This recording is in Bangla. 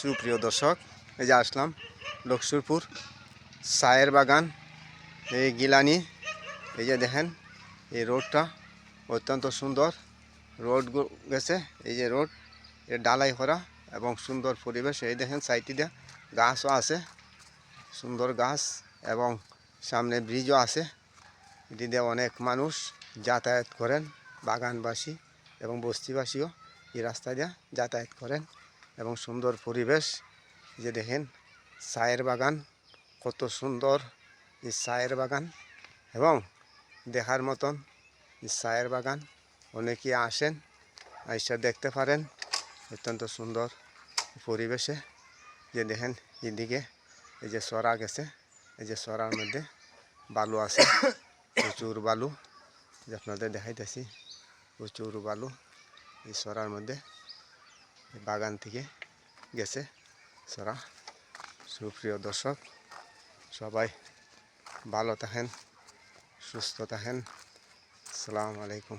সুপ্রিয় দর্শক, এই যে আসলাম লক্ষ্মীপুর চায়ের বাগান, এই গিলানি। এই যে দেখেন এই রোডটা অত্যন্ত সুন্দর রোড গেছে। এই যে রোড এর ডালাই করা এবং সুন্দর পরিবেশ। এই দেখেন সাইডে দিয়ে গাছও আছে, সুন্দর গাছ, এবং সামনে ব্রিজও আছে। এটি দিয়ে অনেক মানুষ যাতায়াত করেন, বাগানবাসী এবং বস্তিবাসীও এই রাস্তা দিয়ে যাতায়াত করেন। এবং সুন্দর পরিবেশ। যে দেখেন চায়ের বাগান, কত সুন্দর এই চায়ের বাগান, এবং দেখার মতন এই চায়ের বাগান। অনেকেই আসেন, আইসা দেখতে পারেন অত্যন্ত সুন্দর পরিবেশে। যে দেখেন এদিকে এই যে সরা গেছে, এই যে সরার মধ্যে বালু আছে, প্রচুর বালু, যে আপনাদের দেখাইতেছি প্রচুর বালু এই সরার মধ্যে। বাগান থেকে গেছে সরা। সুপ্রিয় দর্শক, সবাই ভালো থাকেন, সুস্থ থাকেন। আসসালামু আলাইকুম।